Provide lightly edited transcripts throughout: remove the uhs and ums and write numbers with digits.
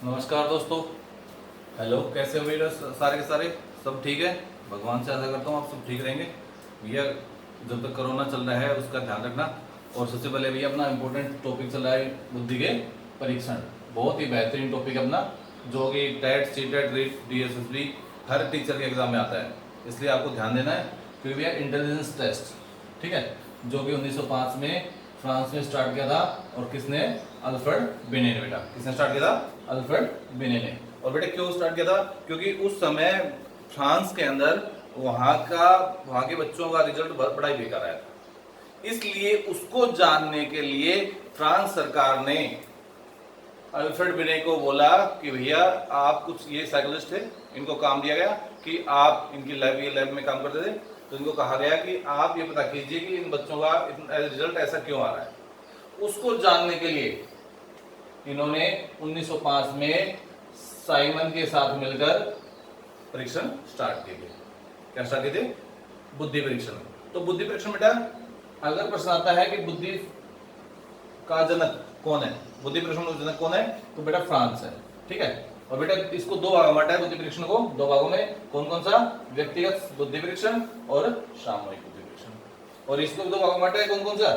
नमस्कार दोस्तों। हेलो, कैसे हो मेरे सारे के सारे? सब ठीक है? भगवान से आशा करता हूँ आप सब ठीक रहेंगे। भैया, जब तक कोरोना चल रहा है उसका ध्यान रखना। और सबसे पहले भैया अपना इम्पोर्टेंट टॉपिक चल रहा है बुद्धि के परीक्षण। बहुत ही बेहतरीन टॉपिक अपना, जो कि टेट सीटेट रीट DSSB हर टीचर के एग्जाम में आता है, इसलिए आपको ध्यान देना है। क्योंकि भैया इंटेलिजेंस टेस्ट, ठीक है, जो कि 1905 में फ्रांस में स्टार्ट किया था। और किसने? अल्फ्रेड बिने ने। बेटा किसने स्टार्ट किया था? अल्फ्रेड बिने ने। और बेटा क्यों स्टार्ट किया था? क्योंकि उस समय फ्रांस के अंदर वहां के बच्चों का रिजल्ट बड़ा ही बेकार आया था। इसलिए उसको जानने के लिए फ्रांस सरकार ने अल्फ्रेड बिने को बोला कि भैया आप कुछ, ये साइकोलॉजिस्ट थे, इनको काम दिया गया कि आप इनकी लैब में काम करते थे, तो इनको कहा गया कि आप ये पता कीजिए कि इन बच्चों का रिजल्ट ऐसा क्यों आ रहा है। उसको जानने के लिए इन्होंने 1905 में साइमन के साथ मिलकर परीक्षण स्टार्ट किए थे। क्या स्टार्ट किए थे? बुद्धि परीक्षण। तो बुद्धि परीक्षण बेटा, अगर प्रश्न आता है कि बुद्धि का जनक कौन है, बुद्धि परीक्षण का जनक कौन है, तो बेटा फ्रांस है। ठीक है। और बेटा इसको दो भागों में बांटा है, बुद्धि परीक्षण को दो भागों में। कौन कौन सा? व्यक्तिगत बुद्धि परीक्षण और सामूहिक बुद्धि परीक्षण। और इसको दो भागों में बांटा है, कौन कौन सा?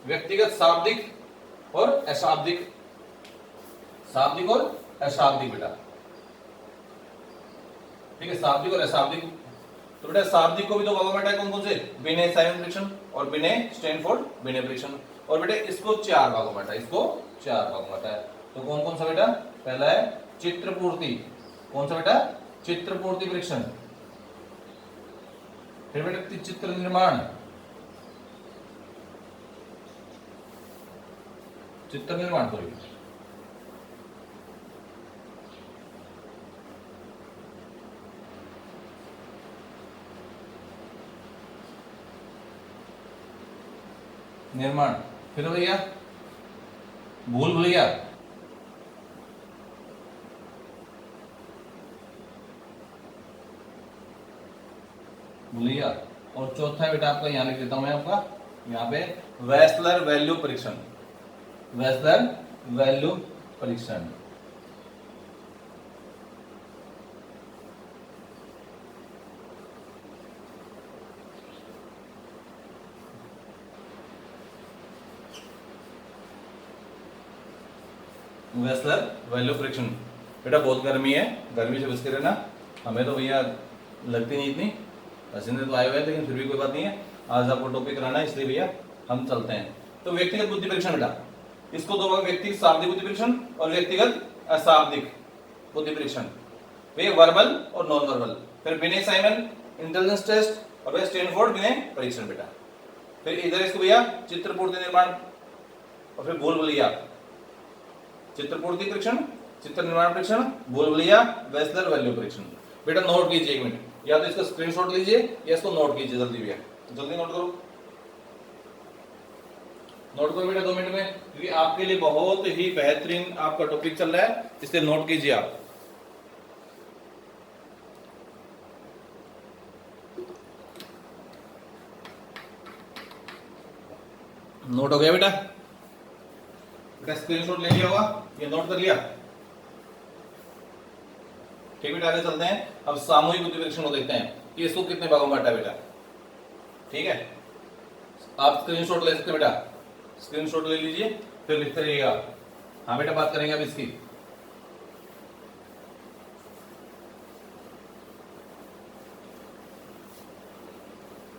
व्यक्तिगत शाब्दिक और अशाब्दिक। शाब्दिक और अशाब्दिक बेटा, ठीक है, शाब्दिक और अशाब्दिक। तो बेटा शाब्दिक को भी दो भागों में बांटा है, कौन कौन से? बिने साइमन परीक्षण और बिने स्टैनफोर्ड बिने परीक्षण। और बेटा इसको चार भागों में बांटा है, इसको चार भागों में बांटा है। तो कौन कौन सा बेटा? पहला है चित्रपूर्ति। कौन सा बेटा? चित्रपूर्ति परीक्षण। फिर बेटा चित्र निर्माण, चित्र निर्माण सॉरी, निर्माण। फिर भैया भूल भुलैया, भुलैया। और चौथा बेटा आपका यहां लिख देता हूं मैं, आपका यहाँ पे वेस्लर वैल्यू परीक्षण। वेस्लर वैल्यू परीक्षण। वेस्लर वैल्यू परीक्षण। बेटा बहुत गर्मी है, गर्मी से बच के रहना। हमें तो भैया लगती नहीं इतनी, पसीने तो आए हुए हैं, लेकिन फिर भी कोई बात नहीं है, आज आपको टॉपिक कराना है, इसलिए भैया हम चलते हैं। तो व्यक्तिगत बुद्धि परीक्षण बेटा, इसको दो भाग, व्यक्तिगत शाब्दिक बुद्धि परीक्षण और व्यक्तिगत अशाब्दिक बुद्धि परीक्षण। भैया वर्बल और नॉन वर्बल। फिर बिने साइमन इंटेलिजेंस टेस्ट और स्टैनफोर्ड बिने परीक्षण बेटा। फिर इधर इसको भैया चित्रपूर्ति निर्माण और फिर भूल भुलैया। चित्रपूर्ति परीक्षण, चित्र निर्माण परीक्षण, भूल भुलैया, वेस्लर वैल्यू परीक्षण। बेटा नोट कीजिए, एक मिनट, या तो इसका स्क्रीनशॉट लीजिए या इसको नोट कीजिए जल्दी भैया, जल्दी नोट करो, नोट करो बेटा 2 मिनट में, क्योंकि आपके लिए बहुत ही बेहतरीन आपका टॉपिक चल रहा है, इसलिए नोट कीजिए आप। नोट हो गया बेटा? बेटा स्क्रीनशॉट ले लिया होगा, ये नोट कर लिया? ठीक बेटा, आगे चलते हैं। अब सामूहिक बुद्धि परीक्षण को देखते हैं कि इसको कितने भागों में बांटा है बेटा। ठीक है, आप स्क्रीनशॉट ले सकते हैं बेटा, स्क्रीनशॉट ले लीजिए, फिर लिखते रहिएगा। हाँ बेटा, बात करेंगे अब इसकी।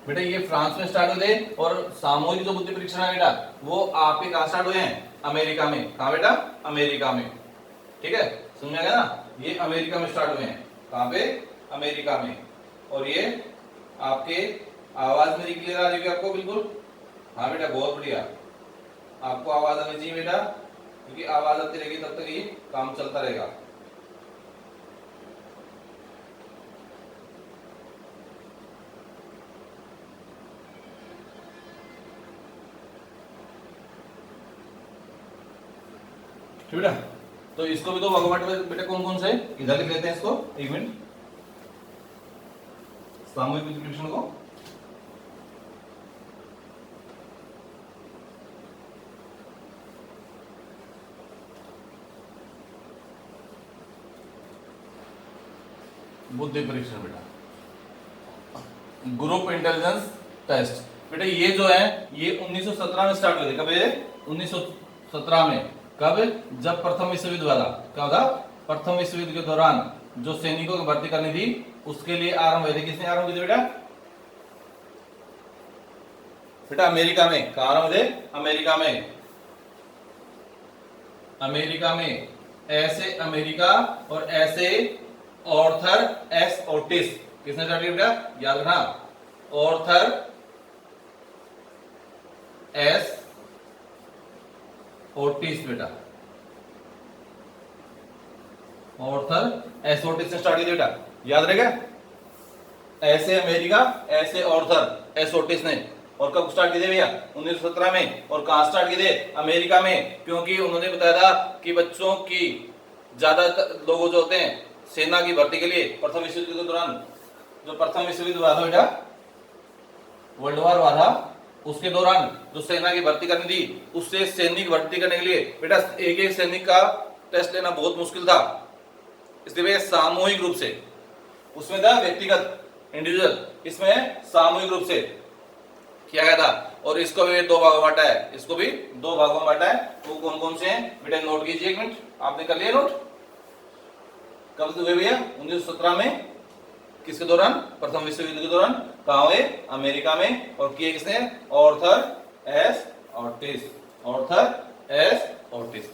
बेटा ये फ्रांस में स्टार्ट हुए थे, और सामूहिक जो बुद्धि परीक्षण है बेटा, वो आपके कहां स्टार्ट हुए हैं? अमेरिका में। कहां बेटा? अमेरिका में। ठीक है, समझ आ गया ना? ये अमेरिका में स्टार्ट हुए हैं। कहां पे? अमेरिका में। और ये आपके आवाज मेरी क्लियर आ रही है आपको? बिल्कुल। हाँ बेटा, बहुत बढ़िया। आपको आवाज आनी चाहिए बेटा, क्योंकि आवाज आती रहेगी तब तक ये काम चलता रहेगा। बेटा तो इसको भी दो भागों में बेटा, कौन कौन से? इधर लिख लेते हैं इसको, एक मिनट, सामूहिक बुद्धि परीक्षण को। बुद्धि परीक्षण बेटा, ग्रुप इंटेलिजेंस टेस्ट बेटा। ये जो है ये 1917 में स्टार्ट हुए थे। कब ये 1917 में? कब? जब प्रथम विश्व युद्ध हुआ था। क्या था? प्रथम विश्व युद्ध के दौरान जो सैनिकों की भर्ती करनी थी उसके लिए आरंभ हुए थे। किसने आरंभ किए थे बेटा? बेटा अमेरिका में। कहां आरंभ थे? अमेरिका में। अमेरिका में ऐसे अमेरिका और ऐसे ऑर्थर एस ओटिस। किसने स्टार्ट किया बेटा? याद रखना, ऑर्थर एस ओटिस बेटा, ऑर्थर एस ओटिस ने स्टार्ट किया बेटा, याद रहेगा। ऐसे अमेरिका ऐसे ऑर्थर एस ओटिस ने। और कब स्टार्ट किए थे भैया? 1917 में। और कहां स्टार्ट किए थे? अमेरिका में। क्योंकि उन्होंने बताया था कि बच्चों की ज्यादा लोगों जो होते हैं सेना की भर्ती के लिए प्रथम विश्व युद्ध के दौरान, जो प्रथम विश्व युद्ध हुआ था बेटा, वर्ल्ड वॉर हुआ था, उसके दौरान जो सेना की भर्ती करनी थी उससे सैनिक भर्ती करने के लिए बेटा एक एक सैनिक का टेस्ट लेना बहुत मुश्किल था। इसलिए सामूहिक रूप से, उसमें था व्यक्तिगत इंडिविजुअल, इसमें सामूहिक रूप से किया गया था। और इसको भी दो भागों में बांटा है। इसको भी दो भागों में बांटा है। वो कौन कौन से हैं बेटा? नोट कीजिए एक मिनट। आपने कर लिया नोट? कब हुए भैया? 1917 में। किसके दौरान? प्रथम विश्व युद्ध के दौरान। कहां हुए? अमेरिका में। और किए किसने? Arthur S Otis. Arthur S Otis.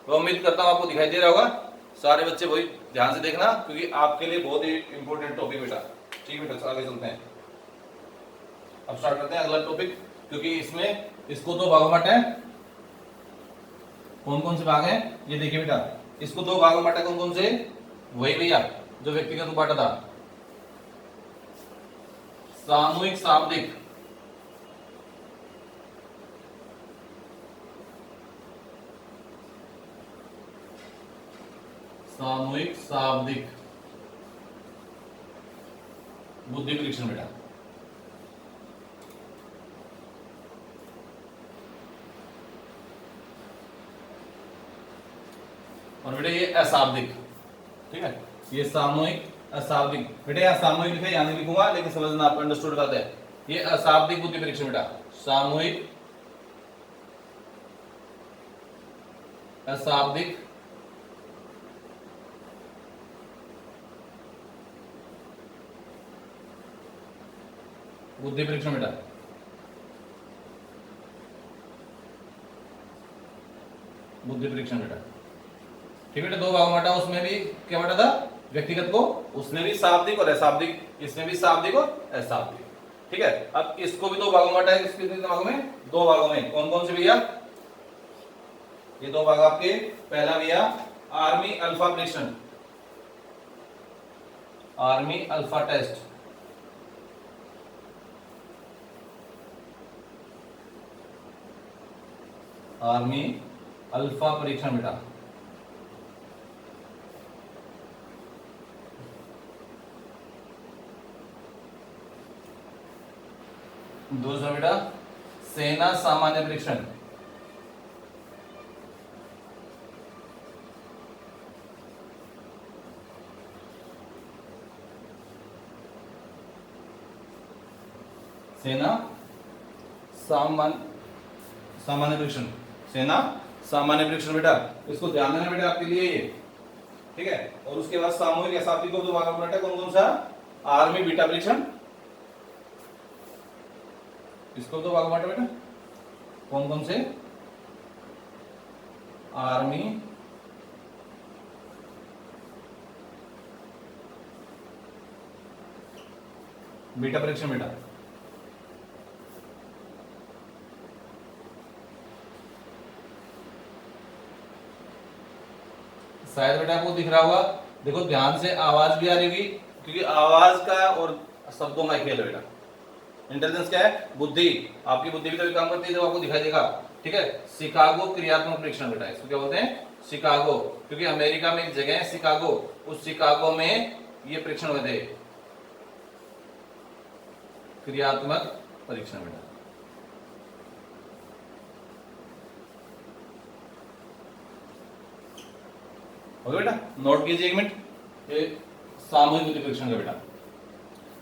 तो उम्मीद करता हूं आपको दिखाई दे रहा होगा। सारे बच्चे वही ध्यान से देखना क्योंकि आपके लिए बहुत ही इंपॉर्टेंट टॉपिक बेटा। ठीक है बेटा, आगे चलते हैं। अब स्टार्ट करते हैं अगला टॉपिक, क्योंकि इसमें इसको दो भागों में बांटा है। कौन कौन से भाग हैं ये देखिए बेटा। इसको दो भागों में बांटा, कौन कौन से? वही भैया जो व्यक्तिगत बांटा था, सामूहिक शाब्दिक, सामूहिक शाब्दिक बुद्धि परीक्षण बेटा। और बेटा ये अशाब्दिक। ठीक है, ये सामूहिक अशाब्दिक। बेटा यहाँ सामूहिक लिखा, यहाँ नहीं लिखूंगा लेकिन समझना, आप अंडरस्टूड करते हैं। ये अशाब्दिक बुद्धि परीक्षण बेटा, सामूहिक अशाब्दिक बुद्धि परीक्षण बेटा। बुद्धि परीक्षण बेटा। ठीक है बेटा, दो भाग बांटा, उसमें भी क्या बांटा था? व्यक्तिगत को, उसमें भी शाब्दिक और अशाब्दिक, इसमें भी शाब्दिक और अशाब्दिक। ठीक है, अब इसको भी दो भागों में बांटा है। किसके भागों में? दो भागों में। कौन कौन से भैया? ये दो भाग आपके, पहला भैया आर्मी अल्फा परीक्षण, army alpha test, army alpha परीक्षण बेटा। दूसरा बेटा सेना सामान्य परीक्षण, सेना सामान्य परीक्षण, सेना सामान्य परीक्षण बेटा। इसको ध्यान देना बेटा आपके लिए ये। ठीक है, और उसके बाद सामूहिक अशाब्दिक को दो भागों में बांटा। कौन कौन सा? आर्मी बीटा परीक्षण, इसको दो भागों में बांटा बेटा। कौन कौन से? आर्मी बीटा परीक्षण बेटा। शायद बेटा आपको दिख रहा होगा, देखो ध्यान से, आवाज भी आ रही होगी क्योंकि आवाज का और शब्दों का खेल है बेटा। इंटेलिजेंस क्या है? बुद्धि। आपकी बुद्धि भी तो काम करती है जब आपको दिखाई देगा। ठीक है, शिकागो क्रियात्मक परीक्षण बेटा, इसको क्या बोलते हैं? शिकागो। क्योंकि अमेरिका में एक जगह है शिकागो, उस शिकागो में ये परीक्षण हुए थे, क्रियात्मक परीक्षण बेटा। हो गया बेटा, नोट कीजिए एक मिनट। ये सामूहिक बुद्धि परीक्षण का बेटा,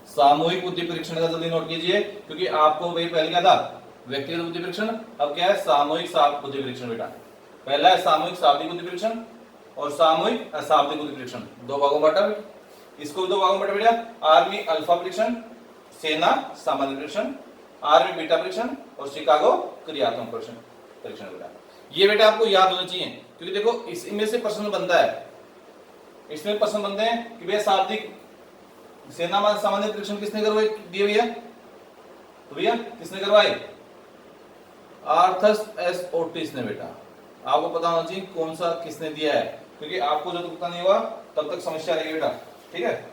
सामूहिक बुद्धि परीक्षण का जल्दी नोट कीजिए, क्योंकि आपको भाई पहले क्या था, व्यक्तिगत बुद्धि परीक्षण, अब क्या है सामूहिक बुद्धि परीक्षण बेटा। पहला है सामूहिक शाब्दिक बुद्धि परीक्षण और सामूहिक अशाब्दिक बुद्धि परीक्षण, दो भागों में बांटा। इसको दो भागों में बांटा बेटा, आर्मी अल्फा परीक्षण, सेना सामान्य परीक्षण, आर्मी बीटा परीक्षण और शिकागो क्रियात्मक परीक्षण बेटा। ये बेटा आपको याद होना चाहिए, क्योंकि देखो इसमें से प्रश्न बनता है, इसमें प्रश्न बनते हैं कि भैया शाब्दिक सेना में सामान्य परीक्षण किसने करवाए दिए भैया, तो भैया किसने करवाए, आर्थस एस ओटिस ने बेटा। आपको पता होना चाहिए कौन सा किसने दिया है, क्योंकि आपको जब तक पता नहीं हुआ तब तक समस्या रहेगी बेटा, ठीक है।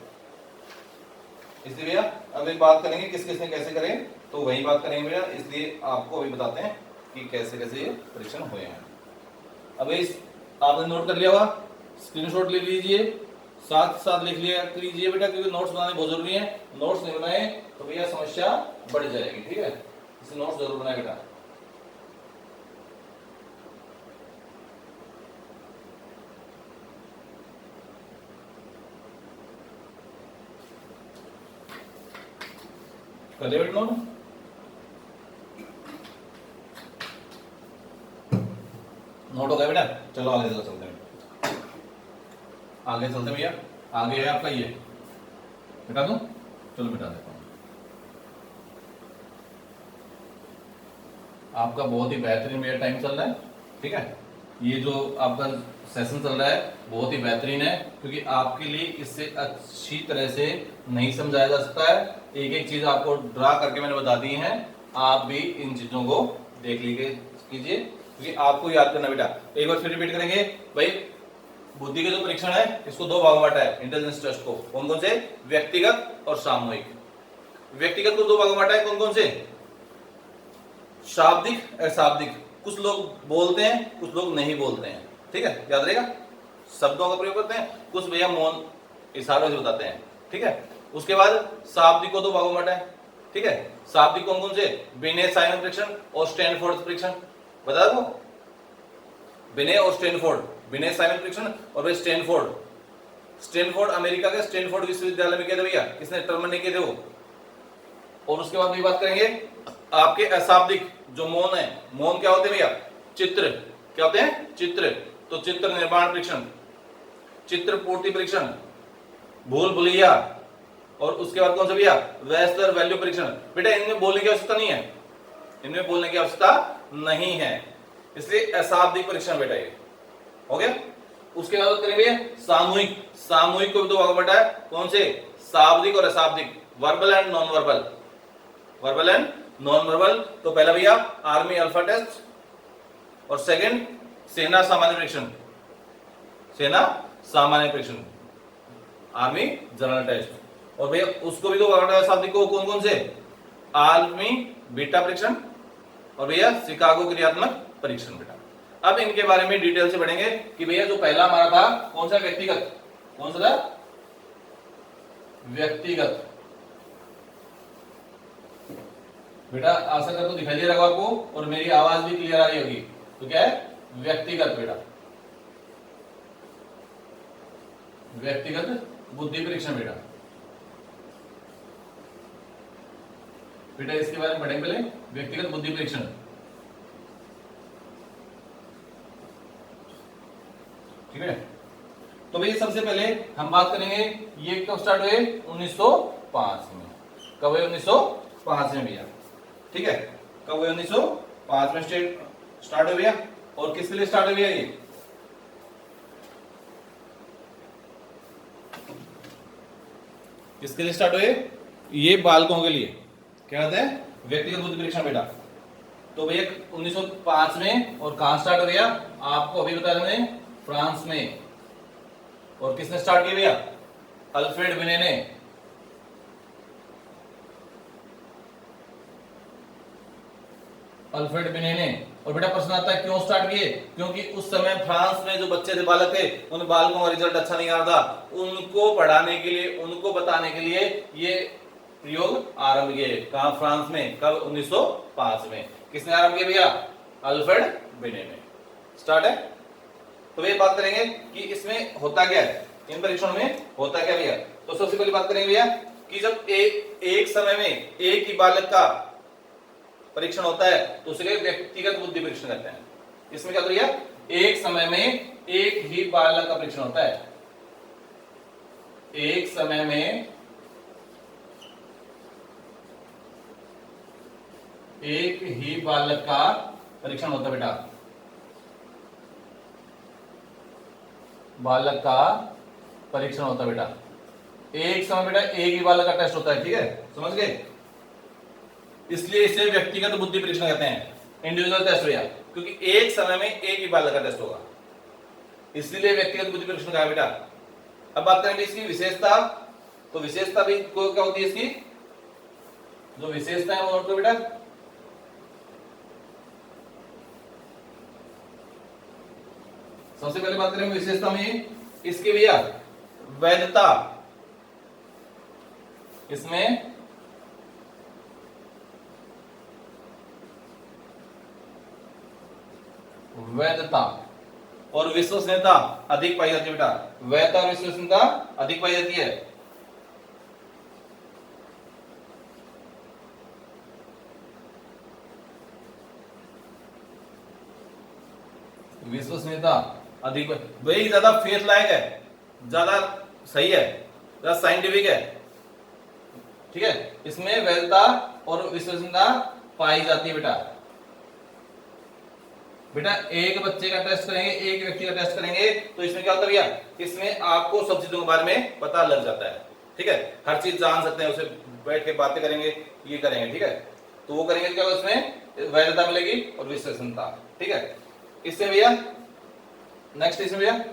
इसलिए भैया अब एक बात करेंगे किस किसने कैसे करें, तो वही बात करेंगे भैया, इसलिए आपको अभी बताते हैं कि कैसे कैसे ये परीक्षण हुए हैं। अब इस आपने नोट कर लिया होगा, स्क्रीनशॉट ले लीजिए, साथ साथ लिख लिया कीजिए बेटा, क्योंकि नोट्स बनाने बहुत जरूरी है। नोट्स नहीं बनाए तो भैया समस्या बढ़ जाएगी, ठीक है, इसलिए नोट्स जरूर बनाए बेटा। कर लिया बेटा नोट, नोट हो गया बेटा, चलो आगे चलते हैं, आगे चलते भैया। आगे है आपका ये बेटा, दूं चलो बेटा देता हूं। आपका बहुत ही बेहतरीन भैया टाइम चल रहा है, ठीक है, ये जो आपका सेशन चल रहा है बहुत ही बेहतरीन है, क्योंकि आपके लिए इससे अच्छी तरह से नहीं समझाया जा सकता है। एक एक चीज आपको ड्रा करके मैंने बता दी है, आप भी इन चीजों को देख लीजिए, क्योंकि आपको याद करना बेटा। एक बार फिर रिपीट करेंगे भाई, बुद्धि के जो परीक्षण है इसको दो भागों में बांटा है, इंटेलिजेंस टेस्ट को, कौन कौन से, व्यक्तिगत और सामूहिक। व्यक्तिगत को दो भागों में बांटा है, कौन कौन से, शाब्दिक अशाब्दिक। कुछ लोग बोलते हैं कुछ लोग नहीं बोलते हैं, ठीक है, याद रहेगा, शब्दों का प्रयोग करते हैं, कुछ भैया मौन इशारों से बताते हैं, ठीक है। उसके बाद शाब्दिक को दो भागों में बांटा है, ठीक है। शाब्दिक कौन कौन से, बिने साइमन परीक्षण और स्टैनफोर्ड परीक्षण, बता दो, बिने और स्टैनफोर्ड, बिने साइमन परीक्षण और भाई स्टैनफोर्ड। स्टैनफोर्ड अमेरिका के स्टैनफोर्ड विश्वविद्यालय में किए थे भैया, किसने टर्म नहीं किए थे वो। और उसके बाद भी बात करेंगे आपके अशाब्दिक जो मौन है, मौन क्या होते हैं भैया, चित्र, क्या होते हैं, चित्र, तो चित्र निर्माण परीक्षण, चित्र पूर्ति परीक्षण, भूल भुलैया, और उसके बाद कौन सा भैया, वेस्टर वैल्यू परीक्षण। बेटा इनमें बोलने की आवश्यकता नहीं है, इनमें बोलने की आवश्यकता नहीं है, इसलिए अशाब्दिक परीक्षण बेटा ये हो गया। उसके बाद करेंगे सामूहिक, सामूहिक को भी दो भागों में बांटा है, कौन से, शाब्दिक और अशाब्दिक, verbal and non verbal, verbal and non verbal. तो पहला भैया आर्मी अल्फा टेस्ट और सेकंड सेना सामान्य परीक्षण, सेना सामान्य परीक्षण, आर्मी जनरल टेस्ट। और भैया उसको भी दो भागों में शाब्दिक को, कौन कौन से, आर्मी बीटा परीक्षण और भैया शिकागो क्रियात्मक परीक्षण बेटा। अब इनके बारे में डिटेल से पढ़ेंगे कि भैया जो पहला हमारा था कौन सा, व्यक्तिगत, कौन सा था, व्यक्तिगत बेटा। आशा करता हूं दिखाई दे रहा होगा आपको और मेरी आवाज भी क्लियर आ रही होगी। तो क्या है, व्यक्तिगत बेटा, व्यक्तिगत बुद्धि परीक्षण बेटा। बेटा इसके बारे में पढ़ेंगे पहले, व्यक्तिगत बुद्धि परीक्षण, ठीक है। तो भाई सबसे पहले हम बात करेंगे ये कब स्टार्ट हुए, 1905 में। कब हुए, 1905 में भैया, ठीक है, कब हुए, 1905 में स्टार्ट हुए भैया। और किसके लिए स्टार्ट हुए भैया, ये किसके लिए स्टार्ट हुए, ये बालकों के लिए, क्या कहते हैं, व्यक्तिगत बुद्धि परीक्षण बेटा। तो भैया 1905 में, और कहां स्टार्ट हो गया, आपको अभी बताया मैंने, फ्रांस में। और किसने स्टार्ट किया भैया, अल्फ्रेड बिने ने, अल्फ्रेड बिने ने। और बेटा प्रश्न आता है क्यों स्टार्ट किए, क्योंकि उस समय फ्रांस में जो बच्चे थे, बालक थे, उन बालकों का रिजल्ट अच्छा नहीं आ रहा था, उनको पढ़ाने के लिए, उनको बताने के लिए ये प्रयोग आरंभ किए। कहां, फ्रांस में, कब, 1905 में। किसने आरंभ किया भैया, अल्फ्रेड बिने ने, स्टार्ट है। तो ये बात करेंगे कि इसमें होता क्या है, इन परीक्षणों में होता क्या भैया। तो सबसे पहली बात करेंगे भैया कि जब एक समय में एक ही बालक का परीक्षण होता है तो उसे व्यक्तिगत बुद्धि परीक्षण कहते हैं। इसमें क्या करिए, एक समय में एक ही बालक का परीक्षण होता है, एक समय में एक ही बालक का परीक्षण होता है बेटा, बालक का परीक्षण होता है बेटा, एक समय बेटा एक ही बालक का टेस्ट होता है। ठीक है, समझ गए? इसलिए इसे व्यक्तिगत बुद्धि परीक्षण कहते हैं, इंडिविजुअल टेस्ट भैया, क्योंकि एक समय में एक ही बालक का टेस्ट होगा, इसलिए व्यक्तिगत बुद्धि परीक्षण कहा बेटा। अब बात करेंगे इसकी विशेषता, तो विशेषता भी क्या होती है इसकी, जो विशेषता है वो नोट करो बेटा। सबसे पहले बात करेंगे विशेषता में इसकी भैया वैधता, इसमें वैधता और विश्वसनीयता अधिक पाई जाती है बेटा, वैधता और विश्वसनीयता अधिक पाई जाती है। विश्वसनीयता अधिक, वही ज्यादा फेथ लायक है, ज्यादा सही है, ज्यादा साइंटिफिक है। ठीक है, इसमें वैधता और विश्वसनीयता पाई जाती है बेटा। बेटा एक बच्चे का टेस्ट करेंगे, एक व्यक्ति का टेस्ट करेंगे, तो इसमें क्या होता है भैया, इसमें आपको सब चीजों के बारे में पता लग जाता है। ठीक है, हर चीज जान सकते हैं, उसे बैठ के बातें करेंगे, ये करेंगे। ठीक है, तो वो करेंगे क्या, उसमें वैधता मिलेगी और विश्वसनीयता। ठीक है, इससे भैया नेक्स्ट, इसमें भैया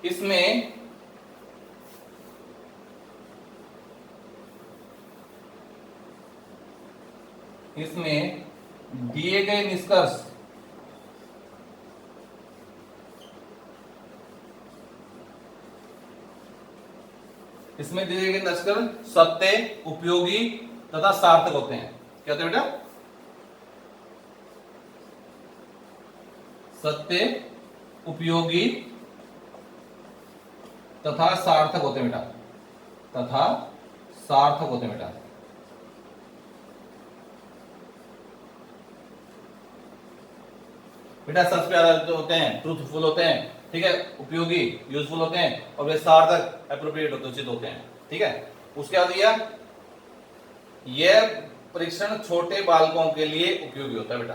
इसमें दिए गए निष्कर्ष, इसमें दिए गए निष्कर्ष सत्य, उपयोगी तथा सार्थक होते हैं। क्या होते हैं बेटा, सत्य, उपयोगी तथा सार्थक होते हैं बेटा, तथा सार्थक होते हैं बेटा। बेटा सच पे आधारित होते हैं, ट्रूथफुल होते हैं। ठीक है, उपयोगी यूजफुल होते हैं, और वे सार्थक एप्रोप्रिएट होते, उचित होते हैं। ठीक है, उसके बाद यह परीक्षण छोटे बालकों के लिए उपयोगी होता है बेटा।